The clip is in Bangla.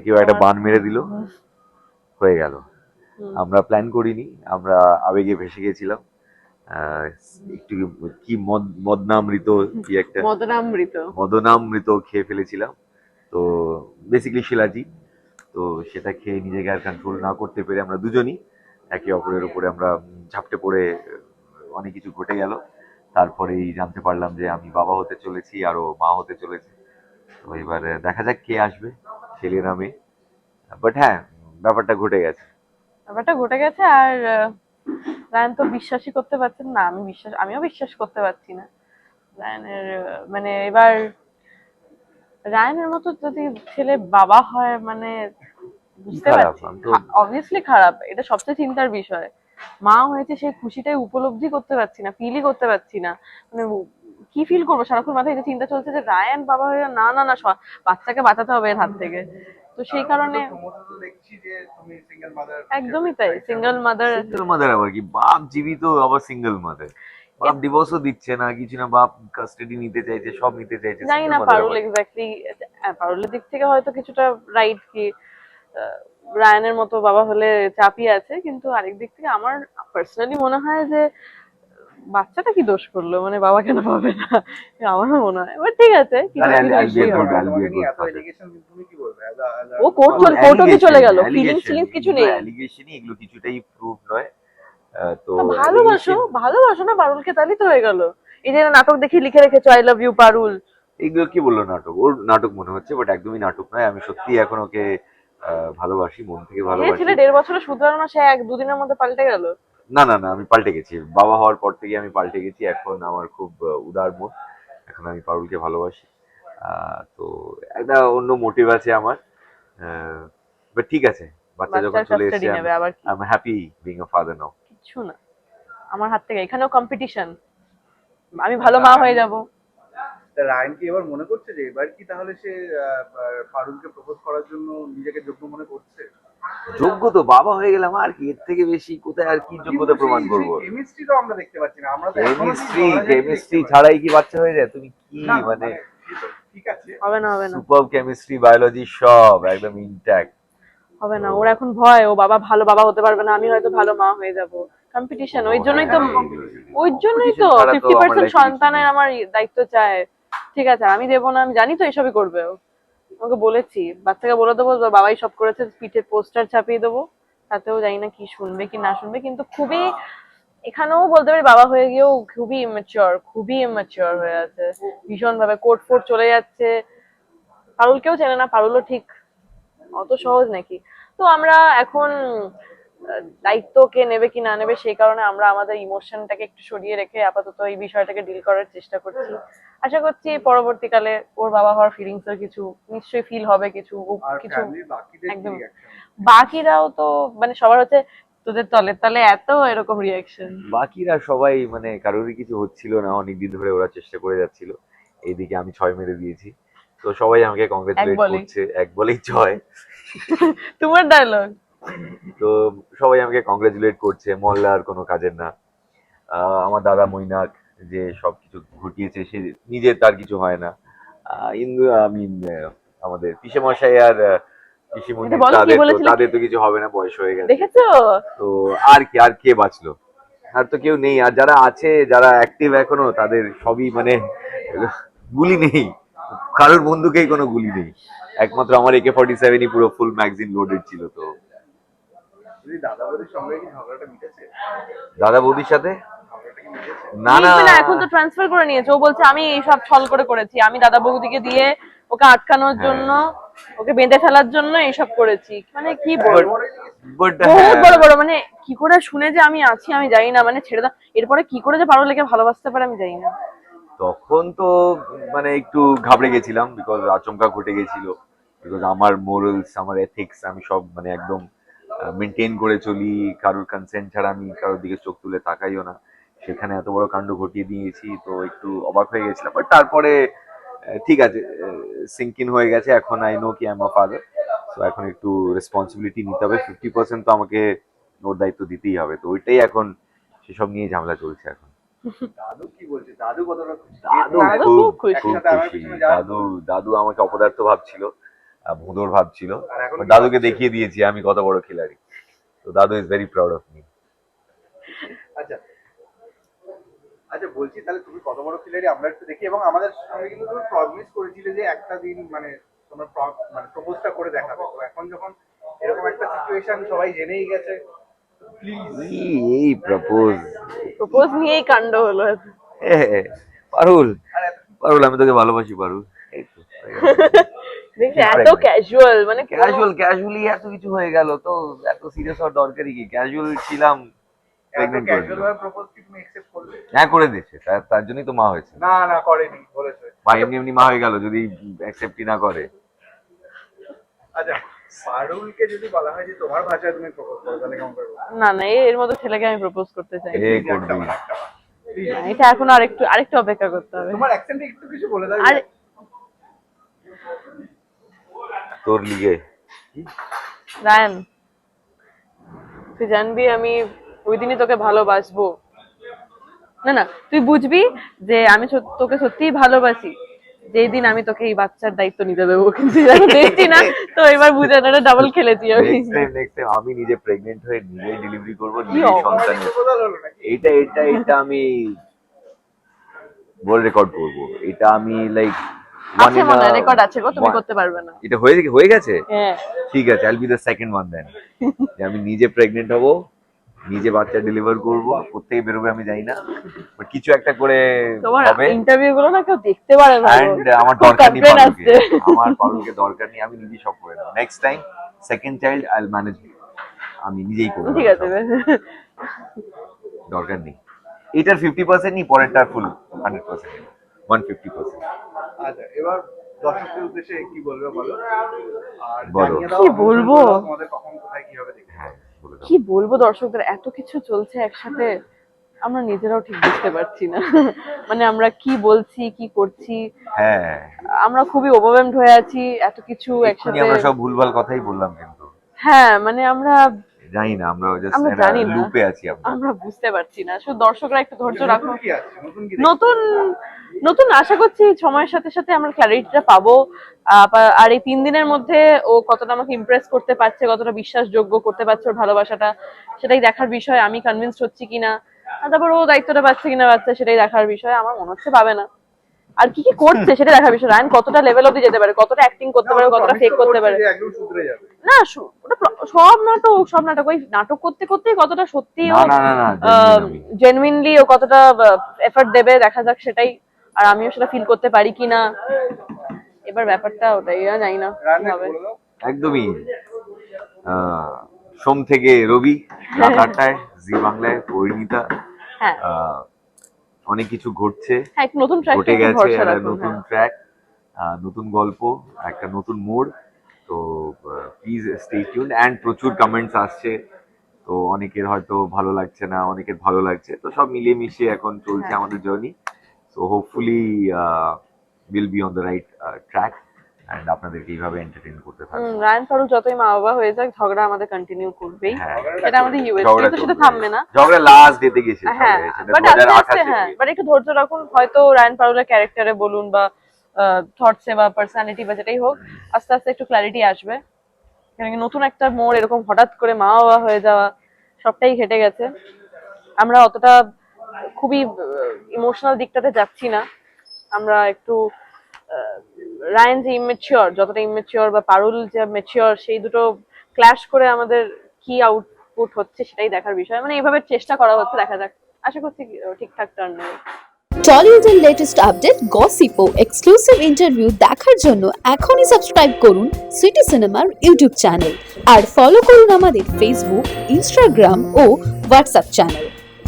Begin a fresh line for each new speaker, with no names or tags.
কেউ একটা বান মেরে দিল, হয়ে গেল। আমরা প্ল্যান করিনি, আমরা আবেগে ভেসে গেছিলাম। একটু কি মদনামৃত, কি একটা
মদনামৃত।
মদনামৃত খেয়ে ফেলেছিলাম। তো বেসিক্যালি শিলাজিৎ। তো সেটা খেয়ে নিজেকে আর কন্ট্রোল না করতে পেরে আমরা দুজনই একে অপরের উপরে আমরা ঝাপটে পড়ে অনেক কিছু ঘটে গেল। তারপরেই জানতে পারলাম যে আমি বাবা হতে চলেছি, আরো মা হতে চলেছি। তো এবার দেখা যাক কে আসবে, ছেলে না মেয়ে। বাট হ্যাঁ, ব্যাপারটা ঘটে গেছে।
ব্যাপারটা ঘটে গেছে। আর রায়ান তো বিশ্বাসই করতে পারছেন না, আমিও বিশ্বাস করতে পারছি না রায়ানের। মানে এবার রায়ানের মতো যদি ছেলে বাবা হয়, মানে
কি
বুঝতে
খারাপ,
পারছি
আমি তো
অবভিয়াসলি খারাপ, এটা সবচেয়ে চিন্তার বিষয়। মা হয়েছে সেই খুশিটাই উপলব্ধি করতে পারছি না, ফিলই করতে পারছি না। মানে কি ফিল করবো, সারাক্ষণ মাথায় এটা চিন্তা চলছে যে রায়ান বাবা হয়ে না না না বাচ্চাকে বাঁচাতে হবে এর হাত থেকে। তো সেই কারণে একদমই তাই, সিঙ্গেল মাদার।
সিঙ্গেল মাদার আবার কি, বাপ জীবিত আবার সিঙ্গেল মাদার, বাপ ডিভোর্সও দিচ্ছে না, কিছু না, বাপ কাস্টাডি নিতে চাইছে, সব নিতে চাইছে,
জানি
সিঙ্গেল
না
মাদার
পারুল
আবার কি?
এক্স্যাক্টলি, পারুলের দিক থেকে হয়তো কিছুটা রাইট কি রায়ানের মতো বাবা হলে চাপই আছে, কিন্তু আরেক দিক থেকে আমার পার্সোনালি মনে হয় যে বাচ্চাটা কি দোষ করলো, মানে বাবা কেন পাবে না, আমারও মনে হয়। এবার ঠিক আছে, কিছু
আরে
কিছু
I'll be a
জিনিসই
good,
হবে।
I'll be a good father.
ও কোর্ট অব্দি চলে গেল, ফিলিংস
অ্যালিগেশন,
ফিলিংস কিছু
এগুলো
নেই।
অ্যালিগেশনই, এগুলো কিছুটাই প্রুফ নয়। তো
তো ভালোবাসো,
অ্যালিগেশন,
ভালোবাসো না পারুলকে, তাহলেই তো হয়ে গেল। এই যে নাটক দেখে লিখে রেখেছো আই লাভ ইউ পারুল।
এগুলো কি বললো নাটক, ওর নাটক মনে হচ্ছে, বাট একদমই নাটক নয়। আমি সত্যি এখন ওকে ভালোবাসি, মন থেকে
যে ছেলে
ভালোবাসি।
1.5 বছরে শুধরানো না, সে এক দুদিনের মধ্যে পাল্টে গেল।
না না না, আমি পাল্টে গেছি, বাবা হওয়ার পর থেকে আমি পাল্টে গেছি। এখন আমার খুব উদার মন, এখন আমি পারুলকে ভালোবাসি। তো একটা অন্য মোটিভ আছে আমার। বাট ঠিক আছে, বাচ্চা যখন
বাচ্চার
চলে এসেছে,
কাস্টাডি
আই
নেবে আবার কি।
Am happy being a father now.
কিচ্ছু না আমার হাত থেকে, এখানেও কম্পিটিশন, আমি ভালো মা হয়ে যাব।
রায়ন কি এবার মনে করছে যে এবার কি তাহলে সে পারুলকে প্রপোজ করার জন্য নিজেকে যোগ্য মনে করছে?
যোগ্য তো, বাবা হয়ে গেলাম, আর কি এর থেকে বেশি কোথায় আর কি
কিন্তু
যোগ্যতা প্রমাণ করবো?
কেমিস্ট্রি তো আমরা দেখতে পাচ্ছি না, আমরা তো এখনো সেই
কেমিস্ট্রি,
ঝগড়াঝাটি দেখতে
কেমিস্ট্রি
পাচ্ছি।
ছাড়াই কি বাচ্চা হয়ে যায়? তুমি কি
না
মানে,
মানে সে তো ঠিক আছে।
হবে না, হবে না,
সুপার কেমিস্ট্রি, বায়োলজি সব একদম ইনট্যাক্ট।
হবে
তো
না। ওর এখন ভয়, ও বাবা ভালো বাবা হতে পারবে না, আমি হয়তো ভালো মা হয়ে যাব। কম্পিটিশন,
ও
ওই জন্যই তো,
হ্যাঁ,
ওই জন্যই
কম্পিটিশন
তো
ছাড়া তো আমার
50%
লাইফে কিছু
সন্তানের
নেই।
আমার দায়িত্ব চায়। ঠিক আছে, আমি দেবো না, আমি জানি তো এসবই করবে ও। ওকে বলেছি, বাচ্চাকে বলে দেবো বাবাই সব করেছে, পিঠে পোস্টার ছাপিয়ে দেবো। তাতেও জানি না কি শুনবে কি না শুনবে, কিন্তু খুবই, এখানেও বলতে পারি বাবা হয়ে গিয়েও খুবই ইমেচিওর, খুবই ইমেচিওর হয়ে আছে। ভীষণ ভাবে কোর্ট ফোর্ট চলে যাচ্ছে। পারুলকেও চেনে না, পারুলও ঠিক অত সহজ নাকি। তো আমরা এখন দায়িত্ব কে নেবে কি না নেবে সেই কারণে আমরা আমাদের ইমোশনটাকে একটু সরিয়ে রেখে আপাতত এই বিষয়টাকে ডিল করার চেষ্টা করছি। আশা করছি পরবর্তীকালে ওর বাবা হওয়ার ফিলিংস এর কিছু নিশ্চয়ই ফিল হবে, কিছু
আর
কিছু।
ফ্যামিলির বাকিদের কি
একদম,
রিঅ্যাকশন?
বাকিরাও তো মানে সবার হচ্ছে তোদের তলে তলে এত এরকম রিয়াকশন।
বাকিরা সবাই মানে কারোরই কিছু হচ্ছিল না, অনেকদিন ধরে ওরা চেষ্টা করে যাচ্ছিল। এইদিকে আমি 6 মেরে দিয়েছি, তো সবাই আমাকে
এক
কংগ্রেচুলেট
বলেই,
করছে, এক বলেই 6।
তোমার ডায়লগ।
তো সবাই আমাকে কংগ্রেচুলেট করছে, মহল্লার কোনো কাজের না। আমার দাদা মৈনাক যে সবকিছু ঘটিয়েছে, সে নিজে তার কিছু হয় না। ইন্দু আমি আমাদের পিসেমশাই আর
এটা
পিসিমণি,
বলো কি
তাদের তো
বলেছিলে কি,
তাদের তো কিছু হবে না, বয়স হয়ে গেছে।
দেখেছো?
তো আর কি, আর কে বাঁচলো? আর তো কেউ নেই। আর যারা আছে, যারা অ্যাক্টিভ এখনো, তাদের সবই মানে গুলি নেই, কারোর বন্দুকেই কোনো গুলি নেই। একমাত্র আমার AK-47ই পুরো ফুল ম্যাগাজিন লোডেড ছিল। তো
যদি দাদা বৌদির সঙ্গে কি ঝগড়াটা মিটেছে?
দাদা বৌদির সাথে
ঝগড়াটা কি মিটেছে?
না না,
মিটবে না, এখন তো ট্রান্সফার করে নিয়েছে। ও বলছে আমি সব ছল করে করেছি, আমি দাদা বৌদিকে দিয়ে ওকে আটকানোর
হ্যাঁ,
জন্য, ওকে বেঁধে ফেলার জন্য এইসব করেছি। মানে কি
বাট
বলবো,
বাট
বহুত
হ্যাঁ,
বড় বড়, মানে কি করে শুনে যে আমি আছি আমি জানি না, মানে ছেড়ে দাও। এরপরে কি করে যে পারুলেকে ভালোবাসতে পারে আমি জানি না।
তখন তো মানে একটু ঘাবড়ে গেছিলাম, বিকজ আচমকা ঘটে গেছিল। বিকজ আমার মোরালস, আমার এথিক্স আমি সব মানে একদম মেনটেন করে চলি, কারোর কনসেন্ট ছাড়া আমি কারোর দিকে চোখ তুলে তাকাইও না। সেখানে এত বড় কাণ্ড ঘটিয়ে দিয়েছি, তো একটু অবাক হয়ে গেছিলাম। বাট তারপরে ঠিক আছে, সিঙ্ক ইন হয়ে গেছে। এখন আই নো কি আই এম আ ফাদার, তো এখন একটু রেসপন্সিবিলিটি নিতে হবে। 50% তো আমাকে ওর দায়িত্ব দিতেই হবে, তো ওইটাই এখন, সেসব নিয়ে ঝামেলা চলছে এখন।
দাদু কি বলছে? দাদু কতটা খুশি? যেহেতু
দাদু
দাদা
খুব
খুব খুশি।
খুব
একসাথে আমার
খুশি।
পিছনে যাওয়ার
দাদু দাদু আমাকে অপদার্থ ভাবছিল। ভোঁদর ভাব ছিল।
আর এখন কি
দাদুকে
ভাবছো?
দেখিয়ে দিয়েছি আমি কত বড় খিলাড়ি, তো দাদু is very proud of me.
আচ্ছা আচ্ছা, বলছি তাহলে তুমি কত বড় খিলাড়ি আমরা একটু দেখি, এবং আমাদের সঙ্গে কিন্তু তুমি প্রমিস করেছিলে যে একটা দিন মানে তোমার মানে প্রপোজটা করে দেখাবে। তো এখন যখন এরকম একটা সিচুয়েশন সবাই জেনেই গেছে, প্লিজ।
এই প্রপোজ,
প্রপোজ নিয়েই কাণ্ড হলো।
পারুল পারুল আমি তোকে ভালোবাসি পারুল, এই তো
দেখছি এত ক্যাজুয়াল, মানে
ক্যাজুয়ালি এত কিছু হয়ে গেল, তো এত সিরিয়াস হওয়ার দরকারই কি? ক্যাজুয়াল ছিলাম,
এত
প্রেগনেন্ট করে
ক্যাজুয়াল
দিল।
ভাবে প্রপোজ কি তুমি অ্যাকসেপ্ট করলে?
হ্যাঁ করে দিচ্ছে, তার জন্যই তো মা হয়েছে।
না না, করেনি বলেছে।
মা এমনি এমনি মা হয়ে গেল যদি অ্যাকসেপ্টই না করে।
আচ্ছা, পারুলকে যদি বলা হয় যে তোমার ভাষায় তুমি প্রপোজ করো, তাহলে কেমন করবে?
না না, এর মতো ছেলেকে আমি প্রপোজ করতে চাই না।
এ করবি
একটা বার। Please।
না, এটা এখন আরেকটু অপেক্ষা করতে হবে।
তোমার অ্যাকসেন্টে একটু কিছু বলে দাও।
আর
তোর লিগে।
রায়ান, তুই জানবি আমি ওই দিনই তোকে ভালোবাসবো। না না, তুই বুঝবি যে আমি তোকে সত্যিই ভালোবাসি যেই দিন আমি তোকে এই বাচ্চার দায়িত্ব নিতে দেবো। কিন্তু দেখছি না, তো এবার বুঝে না, ডাবল খেলেছি আমি।
নেক্সট টাইম আমি নিজে প্রেগনেন্ট হয়ে নিজেই ডেলিভারি করবো,
কি
নিজেই
অবস্থা?
সন্তান নেবো।
প্রপোজাল হলো নাকি?
এটা আমি ওয়ার্ল্ড রেকর্ড করবো। এটা আমি লাইক
আছে মনে হয়, রেকর্ড আছে গো, তুমি করতে পারবে না।
এটা হয়ে গেছে।
হ্যাঁ,
ঠিক আছে, I'll be the second one then. যে আমি নিজে প্রেগনেন্ট হব, নিজে বাচ্চা ডেলিভার করবো, কোথেকে বেরোবে আমি জানি না, বাট কিছু একটা করে
তোমার
হবে।
ইন্টারভিউ গুলো না কেউ দেখতে পারে না।
এন্ড আমার
খুব
দরকার নেই
complaint
পারুলকে,
আসছে।
আমার পারুলকে দরকার নেই, আমি নিজেই সব করে নেবো। Next time second child I will manage, আমি নিজেই করবো।
ঠিক আছে,
দরকার নেই এটার 50% নি, পরেরটার ফুল 100% 150%।
আচ্ছা, এবার দর্শকদের উদ্দেশ্যে কি বলবে বলো? আর
বলো।
জানিয়ে দাও
কি বলবো?
তোমাদের কখন কোথায় কিভাবে দেখতে
হ্যাঁ
পাবে।
বলে দাও।
কি বলবো দর্শকদের, এত কিছু চলছে একসাথে, আমরা নিজেরাও ঠিক বুঝতে পারছি না। মানে আমরা কি বলছি কি করছি,
হ্যাঁ
আমরা খুবই ওভারওয়েলমড হয়ে আছি, এত কিছু
এক্ষুনি
একসাথে।
আমরা সব ভুলভাল কথাই বললাম, কিন্তু
হ্যাঁ মানে আমরা
জানি না, আমরা
আমরা জানি না,
লুপে আছি আমরা।
আমরা বুঝতে পারছি না। শুধু দর্শকরা একটু ধৈর্য রাখো।
নতুন কি আছে? নতুন কি
নতুন নতুন আশা করছি সময়ের সাথে সাথে আমরা ক্ল্যারিটিটা পাবো। আর এই 3 দিনের মধ্যে ও কতটা আমাকে ইমপ্রেস করতে পারছে, কতটা বিশ্বাসযোগ্য করতে পারছে ওর ভালোবাসাটা, সেটাই দেখার বিষয়। আমি কনভিন্সড হচ্ছি কিনা, আর তারপর ও দায়িত্বটা পাচ্ছে কিনা বাচ্চা, সেটাই দেখার বিষয়। আমার মনে হচ্ছে পাবে না। আর কি কি করছে সেটা দেখার বিষয়। রায়ন কতটা লেভেল অব্দি যেতে পারে, কতটা অ্যাক্টিং করতে পারে, কতটা ফেক করতে পারে।
একদম শুধরে যাবে।
না ওটা সব নাটক ওই নাটক করতে করতে কতটা সত্যি ও
না না না genuine আমি।
জেনুইনলি ও কতটা এফর্ট দেবে দেখা যাক সেটাই। আর আমিও সেটা ফিল করতে পারি কিনা, এবার ব্যাপারটা ওটাই, জানি না কি
রান্না
হবে।
বলে দাও।
একদমই সোম থেকে রবি রাত 8টায় জি বাংলায় পরিণীতা।
হ্যাঁ
অনেক কিছু ঘটছে,
হ্যাঁ, একটু নতুন ট্র্যাক
ঘটে গেছে,
ভরসা
একটা
রাখুন।
নতুন
হ্যাঁ।
ট্র্যাক, নতুন গল্প, একটা নতুন মোড়। তো প্লিজ স্টে টিউনড। এন্ড প্রচুর কমেন্টস আসছে, তো অনেকের হয়তো ভালো লাগছে না, অনেকের ভালো লাগছে, তো সব মিলিয়ে মিশিয়ে এখন চলছে
হ্যাঁ।
আমাদের journey. So hopefully will be on the right track, and আপনাদেরকে এইভাবে এন্টারটেইন করতে থাকবো।
রায়ন ফারুক যতই মা বাবা হয়ে যাক, ঝগড়া আমাদের কন্টিনিউ করবেই।
হ্যাঁ,
সেটা আমাদের ইউএসপি,
ঝগড়া
তো সেটা
চলবে।
থামবে না।
ঝগড়া লাস্ট ডেতে গেছে,
হ্যাঁ,
সেটা
বাট আস্তে আস্তে
2028
হ্যাঁ, বাট একটু ধৈর্য রাখুন। হয়তো রায়ন পারুলের ক্যারেক্টারে বলুন বা থটসে বা পার্সোনালিটি বা যেটাই হোক, আস্তে আস্তে একটু ক্ল্যারিটি আসবে। কারণ কি নতুন একটা মোড়, এরকম হঠাৎ করে মা বাবা হয়ে যাওয়া, সবটাই ঘেটে গেছে। আমরা অতটা খুবই ইমোশনাল দিকটাতে যাচ্ছি না। আমরা একটু রায়ন যে ইমেচিওর, যতটা ইমেচিওর, বা পারুল যে ম্যাচিওর, সেই দুটো ক্ল্যাশ করে আমাদের কি আউটপুট হচ্ছে সেটাই দেখার বিষয়। মানে এইভাবে চেষ্টা করা হচ্ছে, দেখা যাক। আশা করছি ঠিকঠাক টার্ন নেবে।
টলিউডের লেটেস্ট আপডেট, গসিপ ও এক্সক্লুসিভ ইন্টারভিউ দেখার জন্য এখনই সাবস্ক্রাইব করুন সিটি সিনেমার ইউটিউব চ্যানেল আর ফলো করুন আমাদের ফেসবুক, ইনস্টাগ্রাম ও হোয়াটসঅ্যাপ চ্যানেল।